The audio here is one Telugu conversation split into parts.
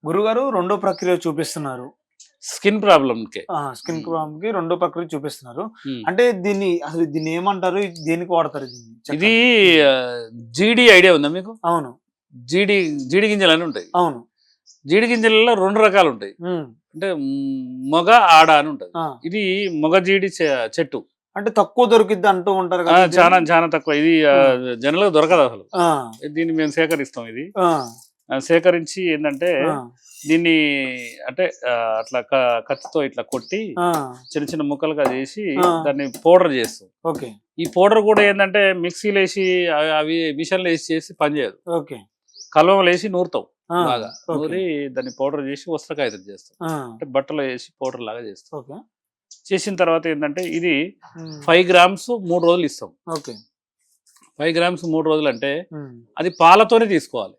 గురుగారు రెండో ప్రక్రియ చూపిస్తున్నారు. స్కిన్ ప్రాబ్లమ్ కి స్కిన్ ప్రాబ్లమ్ కి రెండో ప్రక్రియ చూపిస్తున్నారు. అంటే దీన్ని ఏమంటారు? దేనికి వాడతారు దీన్ని? ఇది జీడి ఐడియా ఉందా మీకు? అవును. జీడి గింజలు అని ఉంటాయి. అవును. జీడి గింజలలో 2 రకాలు ఉంటాయి. అంటే మొగ ఆడ అని ఉంటది. ఇది మొగ జీడి చెట్టు. అంటే తక్కువ దొరికిద్ది అంటూ ఉంటారు కదా. చాలా తక్కువ. ఇది జనరల్ గా దొరకదు అసలు. దీన్ని మేము సేకరిస్తాం. ఇది సేకరించి ఏంటంటే దీన్ని అంటే అట్లా కత్తితో ఇట్లా కొట్టి చిన్న చిన్న ముక్కలుగా చేసి దాన్ని పౌడర్ చేస్తాం. ఈ పౌడర్ కూడా ఏంటంటే మిక్సీలో వేసి అవి మిషన్లో వేసి చేసి పనిచేయదు. కలవంలో వేసి నూరుతాం. బాగా నూరి దాన్ని పౌడర్ చేసి వస్త్రకాయతం చేస్తాం. అంటే బట్టలో వేసి పౌడర్ లాగా చేస్తాం. చేసిన తర్వాత ఏంటంటే ఇది 5 grams 3 రోజులు ఇస్తాం. 5 grams 3 రోజులు అంటే అది పాలతోనే తీసుకోవాలి.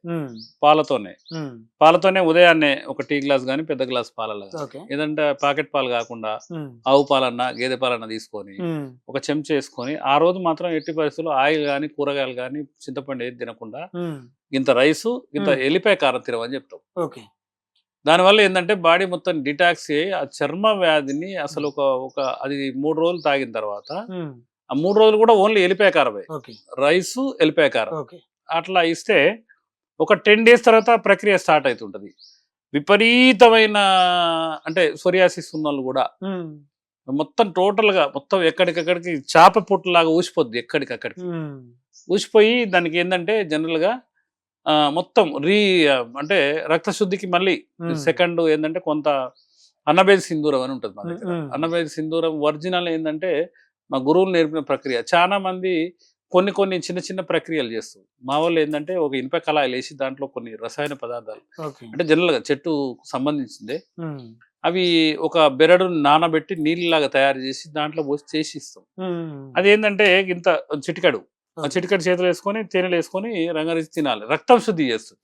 పాలతోనే ఉదయాన్నే ఒక టీ గ్లాస్ కానీ పెద్ద గ్లాస్ పాలలాగా, ఏదంటే ప్యాకెట్ పాలు కాకుండా ఆవు పాలన్నా గేదె పాలన్నా తీసుకొని ఒక చెంచా వేసుకొని ఆ రోజు మాత్రం ఎట్టి పరిస్థితుల్లో ఆయిల్ కానీ కూరగాయలు కానీ చింతపండు ఏది తినకుండా ఇంత రైసు ఇంత ఎల్లిపాయ కారం తినమని చెప్తాం. దానివల్ల ఏంటంటే బాడీ మొత్తం డిటాక్స్ అయ్యి ఆ చర్మ వ్యాధిని అసలు అది 3 రోజులు తాగిన తర్వాత ఆ 3 రోజులు కూడా ఓన్లీ ఎల్లిపాయ కారమే, రైసు ఎల్లిపాయ కారం అట్లా ఇస్తే ఒక 10 days తర్వాత ప్రక్రియ స్టార్ట్ అవుతుంటది. విపరీతమైన అంటే సోరియాసిస్ ఉన్న వాళ్ళు కూడా మొత్తం టోటల్ గా మొత్తం ఎక్కడికక్కడికి చేప పొట్టులాగా ఊసిపోద్ది. ఎక్కడికక్కడికి ఊసిపోయి దానికి ఏంటంటే జనరల్ గా మొత్తం అంటే రక్త శుద్ధికి మళ్ళీ సెకండ్ ఏంటంటే కొంత అన్నబేది సింధూరం అని ఉంటుంది. మా దగ్గర అన్నబేది సింధూరం ఒరిజినల్ ఏంటంటే మా గురువులు నేర్పిన ప్రక్రియ. చాలా మంది కొన్ని చిన్న చిన్న ప్రక్రియలు చేస్తారు. మా వాళ్ళు ఏంటంటే ఒక ఇనుప కళాయిలు వేసి దాంట్లో కొన్ని రసాయన పదార్థాలు అంటే జనరల్ గా చెట్టు సంబంధించిందే అవి ఒక బెరడు నానబెట్టి నీళ్ళలాగా తయారు చేసి దాంట్లో పోసి చేసి ఇస్తాం. అది ఏంటంటే ఇంత చిటికడు చేతులు వేసుకొని తేనెలు వేసుకొని రంగరించి తినాలి. రక్తం శుద్ధి చేస్తుంది.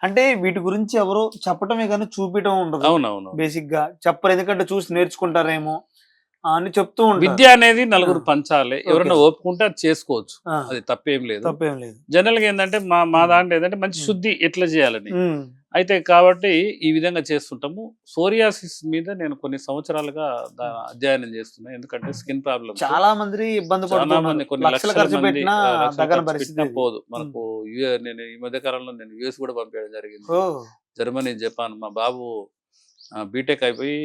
అంటే వీటి గురించి ఎవరో చెప్పటమే కానీ చూపించడం ఉండదు. అవునవును. బేసిక్ గా చెప్పరు, ఎందుకంటే చూసి నేర్చుకుంటారేమో అని చెప్తూ ఉంటారు. విద్య అనేది నలుగురు పంచాలి. ఎవరైనా ఓపుకుంటే అది చేసుకోవచ్చు, అది తప్పేం లేదు. జనరల్ గా ఏంటంటే మా దాంట్లో ఏంటంటే మంచి శుద్ధి ఎట్లా చేయాలని అయితే కాబట్టి ఈ విధంగా చేస్తుంటాము. సోరియాసిస్ మీద నేను కొన్ని సంవత్సరాలుగా అధ్యయనం చేస్తున్నా. ఎందుకంటే స్కిన్ ప్రాబ్లమ్ చాలా మంది ఇబ్బంది పడుతున్నారు. కొన్ని లక్షల మంది పోదు మనకు. నేను ఈ మధ్య కాలంలో నేను యుఎస్ కూడా పంపించడం జరిగింది. Germany, Japan. మా బాబు బీటెక్ అయిపోయి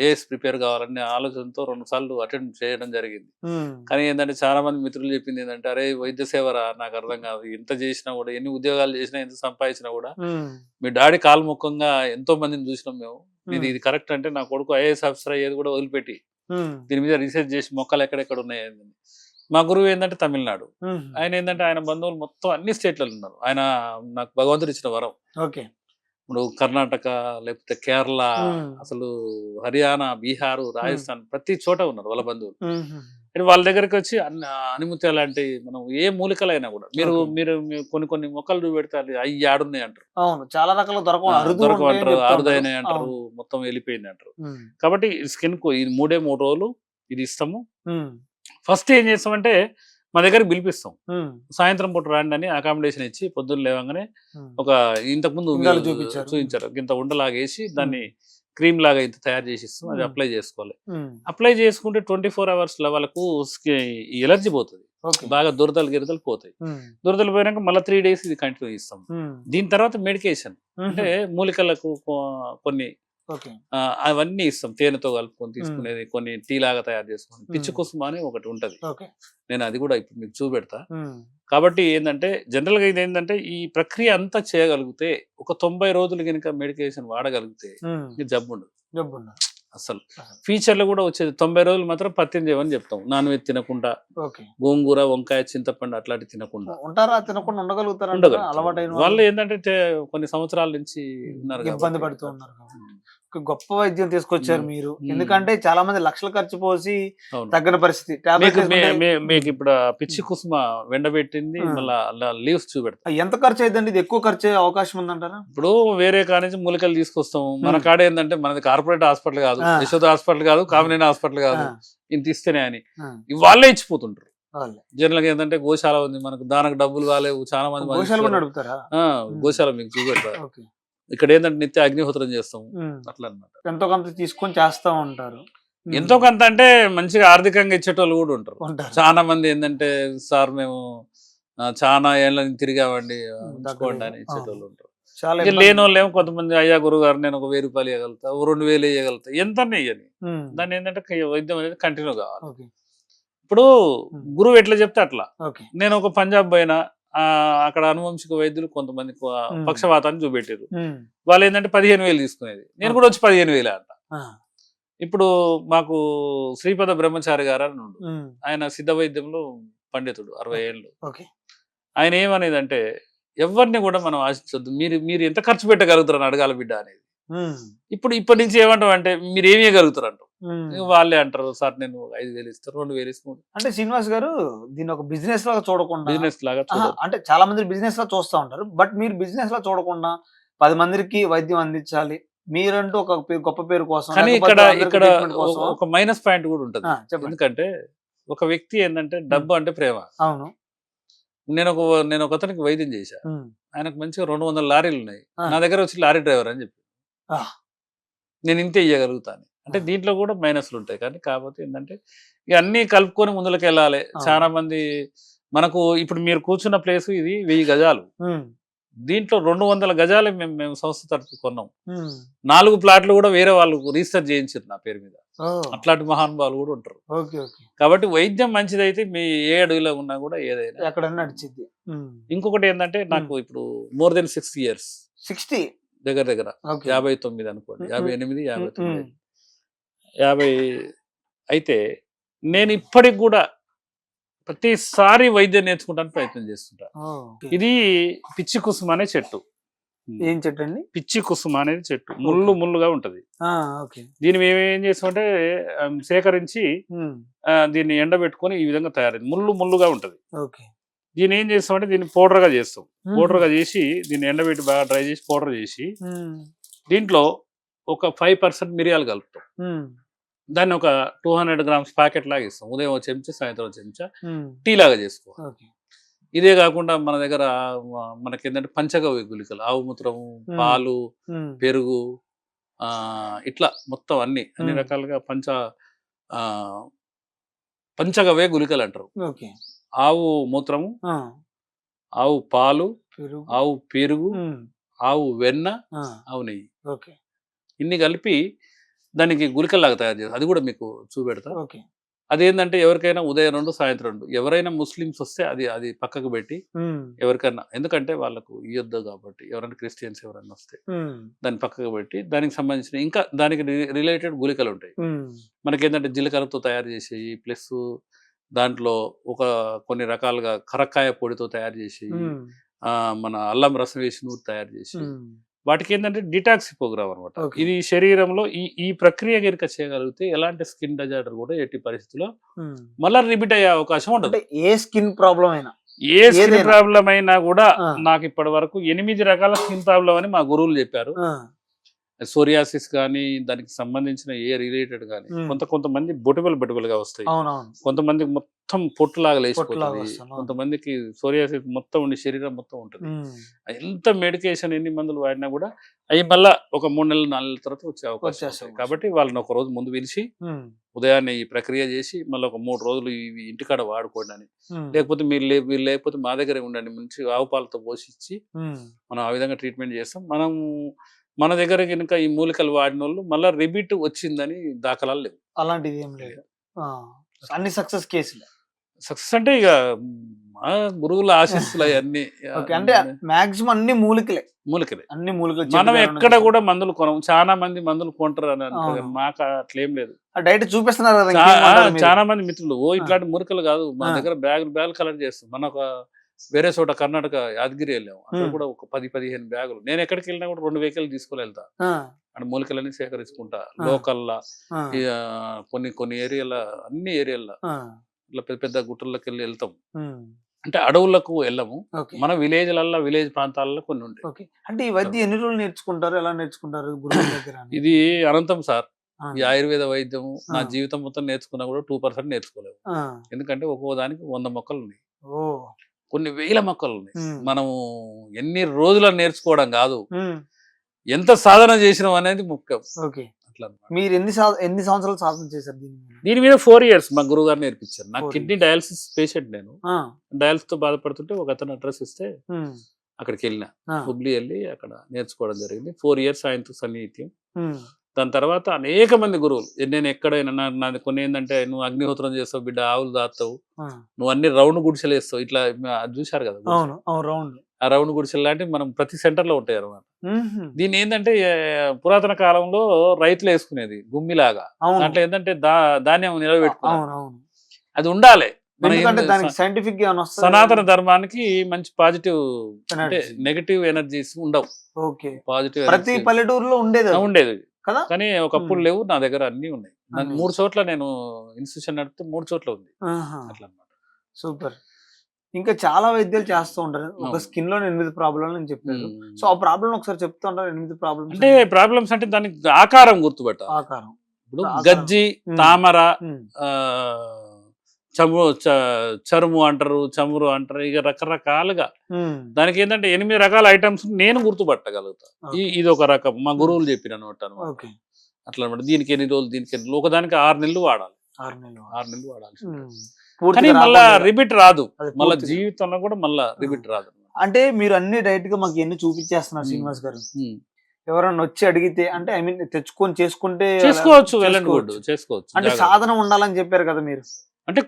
ఐఏఎస్ ప్రిపేర్ కావాలనే ఆలోచనతో 2 సార్లు అటెండ్ చేయడం జరిగింది. కానీ ఏంటంటే చాలా మంది మిత్రులు చెప్పింది ఏంటంటే, అరే వైద్య సేవరా నాకు అర్థం కాదు, ఎంత చేసినా కూడా, ఎన్ని ఉద్యోగాలు చేసినా, ఎంత సంపాదించినా కూడా మీ డాడీ కాల్ముఖంగా ఎంతో మందిని చూసినాం మేము. ఇది కరెక్ట్ అంటే నా కొడుకు ఐఏఎస్ ఆఫీసర్ అయ్యేది కూడా వదిలిపెట్టి దీని మీద రీసెర్చ్ చేసి మొక్కలు ఎక్కడెక్కడ ఉన్నాయని. మా గురువు ఏంటంటే తమిళనాడు. ఆయన ఏంటంటే ఆయన బంధువులు మొత్తం అన్ని స్టేట్లలో ఉన్నారు. ఆయన నాకు భగవంతుడు ఇచ్చిన వరం. ఇప్పుడు కర్ణాటక, లేకపోతే కేరళ, అసలు హర్యానా, బీహారు, రాజస్థాన్ ప్రతి చోట ఉన్నారు వాళ్ళ బంధువులు. వాళ్ళ దగ్గరికి వచ్చి అనిముత్య లాంటి మనం ఏ మూలికలైనా కూడా మీరు కొన్ని మొక్కలు చూపెడితే అవి ఆడున్నాయి అంటారు. చాలా రకాల దొరకవు అంటారు, అరుదైనాయి అంటారు, మొత్తం వెళ్ళిపోయింది అంటారు. కాబట్టి స్కిన్ కు ఇది 3 రోజులు ఇది ఇస్తాము. ఫస్ట్ ఏం చేస్తామంటే మా దగ్గరికి పిలిపిస్తాం. సాయంత్రం పూట రాండి అని అకామిడేషన్ ఇచ్చి పొద్దున్న లేవగానే ఒక ఇంతకుముందు చూపించారు ఇంత ఉండలాగేసి దాన్ని క్రీమ్ లాగా ఇంత తయారు చేసి ఇస్తాం. అది అప్లై చేసుకోవాలి. అప్లై చేసుకుంటే 24 hours లో వాళ్ళకు ఎలర్జీ పోతుంది. బాగా గిరదలు పోతాయి. దురదలు పోయినాక మళ్ళీ 3 days ఇది కంటిన్యూ ఇస్తాం. దీని తర్వాత మెడికేషన్ అంటే మూలికలకు కొన్ని అవన్నీ ఇస్తాం. తేనెతో కలుపుకొని తీసుకునేది, కొన్ని టీ లాగా తయారు చేసుకొని. పిచ్చి కుసుమ అని ఒకటి ఉంటది, నేను అది కూడా ఇప్పుడు మీకు చూపెడతా. కాబట్టి ఏంటంటే జనరల్ గా ఇది ఏంటంటే ఈ ప్రక్రియ అంతా చేయగలిగితే ఒక 90 రోజులు కనుక మెడికేషన్ వాడగలిగితే జబ్బు ఉండదు అసలు. ఫ్యూచర్ లో కూడా వచ్చేది 90 రోజులు మాత్రం పత్యం చేయమని చెప్తాం. నాన్ వెజ్ తినకుండా, గోంగూర, వంకాయ, చింతపండు అట్లాంటివి తినకుండా ఉండగలుగుతారు. వాళ్ళు ఏంటంటే కొన్ని సంవత్సరాల నుంచి ఉన్నారు, ఇబ్బంది పడుతూ ఉన్నారు. గొప్ప వైద్యం తీసుకొచ్చారు మీరు. ఎందుకంటే చాలా మంది లక్షలు ఖర్చు పోసి తగ్గని పరిస్థితి. మీకు ఇప్పుడు పిచ్చి కుసుమ వెండబెట్టింది మళ్ళీ లీవ్స్ చూపెడతా. ఎంత ఖర్చు అయిద్దండి? ఇది ఎక్కువ ఖర్చు అయ్యే అవకాశం ఉందంటారా? ఇప్పుడు వేరే కానించి మూలికలు తీసుకొస్తాం. మన కాడ ఏంటంటే మనది కార్పొరేట్ హాస్పిటల్ కాదు, యశోద హాస్పిటల్ కాదు, కామినేని హాస్పిటల్ కాదు, ఇంత ఇస్తేనే అని వాళ్ళే ఇచ్చిపోతుంటారు. వాళ్ళే. జనరల్ గా ఏంటంటే గోశాల ఉంది, మనకు దానికి డబ్బులు కాలేవు, చాలా మంది గోశాల కూడా మనిషి- నడుపుతారా? ఆ, గోశాల మీకు చూపెడతా. ఓకే. ఇక్కడ ఏంటంటే నిత్య అగ్నిహోత్రం చేస్తాం అట్లా అన్నమాట. ఎంతో కొంత తీసుకొని చేస్తా ఉంటారు. ఎంతో కొంత అంటే మంచిగా ఆర్థికంగా ఇచ్చేటోళ్ళు కూడా ఉంటారు. ఉంటారు. చాలా మంది ఏంటంటే సార్ మేము చాలా ఏళ్ళ నుంచి తిరిగామండి, ఉంచుకోండి అని ఇచ్చేటోళ్ళు ఉంటారు. చాలా ఇక లేని వాళ్ళు ఏమో కొంతమంది, అయ్యా గురువు గారు నేను ఒక 1000 రూపాయలు ఇవ్వగలుగుతా, 2000 ఇవ్వగలుగుతా, ఎంత ఇవ్వని. దాన్ని ఏంటంటే వైద్యం అనేది కంటిన్యూ కావాలి. ఓకే. ఇప్పుడు గురువు ఎట్లా చెప్తే అట్లా. ఓకే. నేను ఒక పంజాబ్ పోయినా అక్కడ అనువంశిక వైద్యులు కొంతమంది పక్షవాతాన్ని చూపెట్టారు. వాళ్ళు ఏంటంటే 15,000 తీసుకునేది, నేను కూడా వచ్చి 15,000 అంట. ఇప్పుడు మాకు శ్రీపద బ్రహ్మచారి గారు అని ఉండు, ఆయన సిద్ధ వైద్యంలో పండితుడు, 60 ఏళ్ళు. ఆయన ఏమనేది అంటే, ఎవరిని కూడా మనం ఆశించొద్దు, మీరు ఎంత ఖర్చు పెట్టగలుగుతారని అడగాల బిడ్డ అనేది. ఇప్పటి నుంచి ఏమంటాం అంటే, మీరు ఏమి ఇవ్వగలుగుతారు అంటారు. వాళ్ళే అంటారు, సార్ నేను 5,000 ఇస్తారు, 2,000 ఇస్తాను. అంటే శ్రీనివాస్ గారు దీన్ని ఒక బిజినెస్ లాగా చూడకుండా, బిజినెస్ లాగా అంటే చాలా మంది బిజినెస్ లా చూస్తూ ఉంటారు, బట్ మీరు బిజినెస్ లా చూడకుండా 10 మందికి వైద్యం అందించాలి మీరంటూ ఒక గొప్ప పేరు కోసం. కానీ ఇక్కడ ఒక మైనస్ పాయింట్ కూడా ఉంటుంది. ఎందుకంటే ఒక వ్యక్తి ఏంటంటే డబ్బు అంటే ప్రేమ. అవును. నేను ఒక అతనికి వైద్యం చేశా, ఆయనకు మంచిగా 200 లారీలు ఉన్నాయి, నా దగ్గర వచ్చి లారీ డ్రైవర్ అని చెప్పి నేను ఇంతే ఇయ్యగలుగుతాను. అంటే దీంట్లో కూడా మైనస్లు ఉంటాయి, కానీ కాకపోతే ఏంటంటే ఇక అన్ని కలుపుకొని ముందుకు వెళ్ళాలి. చాలా మంది మనకు ఇప్పుడు మీరు కూర్చున్న ప్లేస్ ఇది 1000 గజాలు, దీంట్లో 200 గజాలే మేము సంస్థ తరఫు కొన్నాం. 4 ప్లాట్లు కూడా వేరే వాళ్ళు రిజిస్టర్ చేయించారు నా పేరు మీద. అట్లాంటి మహానుభావులు కూడా ఉంటారు. కాబట్టి వైద్యం మంచిదైతే మీ ఏ అడవిలో ఉన్నా కూడా ఏదైనా ఎక్కడన్నా నడిచిద్ది. ఇంకొకటి ఏంటంటే నాకు ఇప్పుడు మోర్ దెన్ 60 years, 60 దగ్గర 59 అనుకోండి, 58, 59, 50 అయితే నేను ఇప్పటికి కూడా ప్రతిసారి వైద్యం నేర్చుకుంటానికి ప్రయత్నం చేస్తుంటా. ఇది పిచ్చి కుసుమ అనే చెట్టు. ఏం చెట్టు అండి? పిచ్చి కుసుమ అనేది చెట్టు, ముళ్ళుగా ఉంటది. దీన్ని మేము ఏం చేస్తామంటే సేకరించి దీన్ని ఎండబెట్టుకొని ఈ విధంగా తయారైంది, ముళ్ళుగా ఉంటది. దీన్ని ఏం చేస్తామంటే దీన్ని పౌడర్ గా చేస్తాం. పౌడర్ గా చేసి దీన్ని ఎండబెట్టి బాగా డ్రై చేసి పౌడర్ చేసి దీంట్లో ఒక 5% మిరియాలు కలుపుతాం. దాన్ని ఒక 200 grams ప్యాకెట్ లాగా ఇస్తాం. ఉదయం ఒక చెంచా, సాయంత్రం చెంచా టీ లాగా చేసుకోవాలి. ఇదే కాకుండా మన దగ్గర మనకి ఏంటంటే పంచగవ్య గుళికలు, ఆవు మూత్రము, పాలు, పెరుగు, ఇట్లా మొత్తం అన్ని రకాలుగా పంచగవ్య గుళికలు అంటారు. ఆవు మూత్రము, ఆవు పాలు, ఆవు పెరుగు, ఆవు వెన్న, ఆవు నెయ్యి, ఇన్ని కలిపి దానికి గుళికల్లాగా తయారు చేస్తారు. అది కూడా మీకు చూపెడతా. అదేంటంటే ఎవరికైనా ఉదయం 2, సాయంత్రం 2, ఎవరైనా ముస్లిమ్స్ వస్తే అది పక్కకు పెట్టి ఎవరికైనా, ఎందుకంటే వాళ్ళకు ఇయ్యొద్దు కాబట్టి, ఎవరైనా క్రిస్టియన్స్ ఎవరైనా వస్తే దాన్ని పక్కకు పెట్టి దానికి సంబంధించిన ఇంకా దానికి రిలేటెడ్ గుళికలు ఉంటాయి. మనకేంటంటే జీలకర్రతో తయారు చేసేవి, ప్లస్ దాంట్లో కొన్ని రకాలుగా కరక్కాయ పొడితో తయారు చేసి, మన అల్లం రసం వేసి నూరు తయారు చేసి, వాటికి ఏంటంటే డిటాక్స్ ప్రోగ్రామ్ అనమాట. ఇది శరీరంలో ఈ ప్రక్రియ కనుక చేయగలిగితే ఎలాంటి స్కిన్ డిజార్డర్ కూడా ఎట్టి పరిస్థితుల్లో మళ్ళీ రిపీట్ అయ్యే అవకాశం ఉంటుంది. ఏ స్కిన్ ప్రాబ్లం అయినా కూడా నాకు ఇప్పటి వరకు 8 రకాల స్కిన్ ప్రాబ్లం అని మా గురువులు చెప్పారు. సోరియాసిస్ కానీ దానికి సంబంధించిన ఏ రిలేటెడ్ కానీ కొంతమంది బొటిబుల్గా వస్తాయి, కొంతమందికి మొత్తం పొట్టులాగా లేచిపోతుంది, కొంతమందికి సోరియాసిస్ మొత్తం ఉండి శరీరం మొత్తం ఉంటుంది. ఎంత మెడికేషన్ ఎన్ని మందులు వాడినా కూడా అవి మళ్ళా ఒక 3 నెలలు 4 నెలల తర్వాత వచ్చే అవకాశం వస్తాయి. కాబట్టి వాళ్ళని ఒక రోజు ముందు పిలిచి ఉదయాన్నే ఈ ప్రక్రియ చేసి మళ్ళీ ఒక 3 రోజులు ఇవి ఇంటికాడ వాడుకోండి అని, లేకపోతే మీరు లేకపోతే మా దగ్గరే ఉండండి, మంచి ఆవు పాలతో పోషించి మనం ఆ విధంగా ట్రీట్మెంట్ చేస్తాం. మన దగ్గర కనుక ఈ మూలికలు వాడిన వాళ్ళు మళ్ళీ రిపీట్ వచ్చిందని దాఖలాలు లేవు. అలాంటిది ఏం లేదు, అన్ని సక్సెస్ కేసులు. సక్సెస్ అంటే ఇక గురువుల ఆశీస్సులు అవన్నీ. అంటే మాక్సిమం అన్ని మూలికలే. అన్ని మూలికలు. మనం ఎక్కడ కూడా మందులు కొనం, చాలా మంది మందులు కొంటారు అని అంటారు, మాకు అట్లేం లేదు. డైరెక్ట్ చూపిస్తున్నారు కదా. చాలా మంది మిత్రులు ఇట్లాంటి మూలికలు కాదు, మన దగ్గర బ్యాగులు కలెక్ట్ చేస్తాం. మన వేరే చోట కర్ణాటక యాదగిరి వెళ్ళాము, అక్కడ కూడా ఒక 10-15 బ్యాగులు. నేను ఎక్కడికి వెళ్ళినా కూడా 2 వెహికల్ తీసుకొని వెళ్తా, అంటే మూలికలన్నీ సేకరించుకుంటా. లోకల్లా కొన్ని ఏరియాల, అన్ని ఏరియాల్లో ఇట్లా పెద్ద గుట్టల్లోకి వెళ్తాం. అంటే అడవులకు వెళ్ళము, మన విలేజ్ ప్రాంతాలలో కొన్ని ఉంటాయి. అంటే ఈ వైద్యం ఎన్ని రోజులు నేర్చుకుంటారు, ఎలా నేర్చుకుంటారు గురువు దగ్గర? ఇది అనంతం సార్. ఈ ఆయుర్వేద వైద్యం నా ఆ. జీవితం మొత్తం నేర్చుకున్నా కూడా 2% నేర్చుకోలేవు. ఆ. ఎందుకంటే ఒక్కో దానికి 100 మొక్కలు ఉన్నాయి, ఓ. కొన్ని వేల మొక్కలు ఉన్నాయి. ఉమ్. మనము ఎన్ని రోజులు నేర్చుకోవడం కాదు, ఉమ్. ఎంత సాధన చేసినాం అనేది ముఖ్యం. ఓకే. అట్లా అన్నమాట. మీరు ఎన్ని సంవత్సరాలు సాధన చేశారు దీని మీద? దీని మీద 4 years మా గురువు గారు నేర్పించారు. నాకు 4 కిడ్నీ డయాలసిస్ పేషెంట్, నేను ఆ. డయాలసిస్ తో బాధపడుతుంటే ఒక అతను అడ్రస్ ఇస్తే ఉమ్. అక్కడికి వెళ్ళిన, ఆ. హుబ్లీ వెళ్ళి అక్కడ నేర్చుకోవడం జరిగింది. 4 years ఆయనతో సన్నిహిత్యం. ఉమ్. దాని తర్వాత అనేక మంది గురువులు, నేను ఎక్కడైనా నాది కొన్ని ఏంటంటే, నువ్వు అగ్నిహోత్రం చేస్తావు బిడ్డ, ఆవులు దాస్తావు, ఆ. నువ్వు అన్ని రౌండ్ గుడిసెలు వేస్తావు, ఇట్లా చూశారు కదా గుడిసెలు. అవును అవును రౌండ్. ఆ రౌండ్ గుడిసెలు లాంటివి మనం ప్రతి సెంటర్ లో ఉంటాయి అన్నమాట. దీన్ని ఏంటంటే పురాతన కాలంలో రైతులు వేసుకునేది గుమ్మిలాగా. అవును దాంట్లో ఏంటంటే ధాన్యం నిలబెట్టుకున్నారు. అవును అవును. అది ఉండాలి. మన ఎందుకంటే ఏంది దానికి సైంటిఫిక్ గా వస్తుంది. సనాతన ధర్మానికి మంచి పాజిటివ్, అంటే Energy. నెగటివ్ ఎనర్జీస్ ఉండవు, ఓకే. పాజిటివ్ ప్రతి పల్లెటూరులో ఉండేది అది. ఉండేది. కదా. కానీ ఒకప్పుడు లేవు, నా దగ్గర అన్ని ఉన్నాయి. అన్నీ. 3 చోట్ల నేను ఇన్స్టిట్యూషన్ నడిపితే 3 చోట్ల ఉంది. ఆహా. అట్లా అన్నమాట. సూపర్. ఇంకా చాలా వైద్యాలు చేస్తూ ఉంటారు. ఒక అవును. స్కిన్ లో 8 ప్రాబ్లం అని చెప్పారు. సో ఆ ప్రాబ్లం ఒకసారి చెప్తూ ఉంటారు. 8 ప్రాబ్లమ్స్ అంటే ప్రాబ్లమ్స్ అంటే దానికి ఆకారం గుర్తుపెట్టాలి. ఆకారం. ఇప్పుడు ఆకారం. గజ్జి, ఉమ్. తామర, ఉమ్. ఆ చరుము అంటారు, చమురు అంటారు, ఇక రకరకాలుగా ఉమ్. దానికి ఏంటంటే 8 రకాల ఐటమ్స్ నేను గుర్తుపట్టగలుగుతా. ఓకే. ఇది ఒక రకం, మా గురువులు చెప్పిన అనమాట. ఓకే. అట్లా అనమాట. దీనికి ఎన్ని రోజులు, దీనికి ఎన్ని రోజులు, ఒకదానికి 6 నెలలు వాడాలి, 6 నెలలు. 6 నెలలు వాడాలి. ఉమ్. కానీ పూర్తిగా మళ్ళా రాకుండా- రిపీట్ రాదు, అది మళ్ళా పూర్తిగా. జీవితంలో కూడా మళ్ళా రిపీట్ రాదు. అంటే మీరు అన్ని డైరెక్ట్ గా మాకు ఎన్ని చూపించేస్తున్నారు శ్రీనివాస్ గారు. ఉమ్. ఎవరన్నా వచ్చి అడిగితే అంటే ఐ మీన్ తెచ్చుకొని చేసుకుంటే చేసుకోవచ్చు, వెళ్ళండి గుడ్ చేసుకోవచ్చు. అంటే జాగ్రత్త. సాధన ఉండాలని చెప్పారు కదా మీరు. అంటే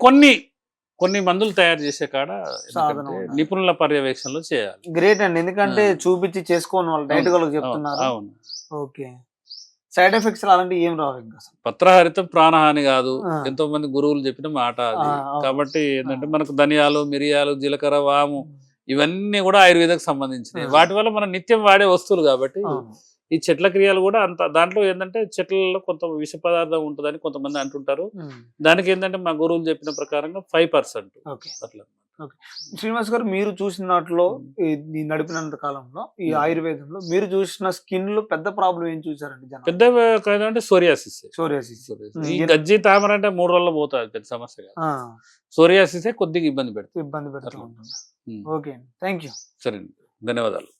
కొన్ని మందులు తయారు చేసే కాడ సాధన ఎందుకంటే ఉండాలి. నిపుణుల పర్యవేక్షణలో చేయాలి. గ్రేట్ అండి. ఎందుకంటే ఆ. చూపించి చేసుకోని వాళ్ళు డైరెక్ట్ గా చెప్తున్నారు. అవును. ఓకే. సైడ్ ఎఫెక్ట్స్ అలాంటివి ఏం రావు ఇంకా అసలు. పత్రహరితం ప్రాణహాని కాదు, ఆ. ఎంతో మంది గురువులు చెప్పిన మాట అది. ఆ, అవును. కాబట్టి ఏంటంటే మనకు ధనియాలు, మిరియాలు, జీలకర్ర, వాము ఇవన్నీ కూడా ఆయుర్వేదకు సంబంధించినవి. ఆ. వాటి వల్ల మనం నిత్యం వాడే వస్తువులు కాబట్టి అవును. ఈ చెట్ల క్రియలు కూడా అంత, దాంట్లో ఏంటంటే చెట్లలో కొంత విష పదార్థం ఉంటుందని కొంతమంది అంటుంటారు. ఉమ్. దానికి ఏంటంటే మా గురువులు చెప్పిన ప్రకారంగా 5% ఓకే. అట్లా. శ్రీనివాస్ గారు మీరు చూసినట్లో ఈ నడిపినంత కాలంలో ఈ ఆయుర్వేదంలో మీరు చూసిన స్కిన్ లో పెద్ద ప్రాబ్లం ఏం చూసారండి జనం? పెద్ద అంటే సోరియాసిస్. సోరియాసిస్. ఈ గజ్జి తామర అంటే 3 రోజుల్లో పోతుంది, పెద్ద సమస్య కాదు. సోరియాసిస్ కొద్దిగా ఇబ్బంది పెడుతుంది. ఇబ్బంది పెడుతూ అట్లా. ఉంటుంది. ఉమ్. ఓకే. Thank you. సరే, ధన్యవాదాలు.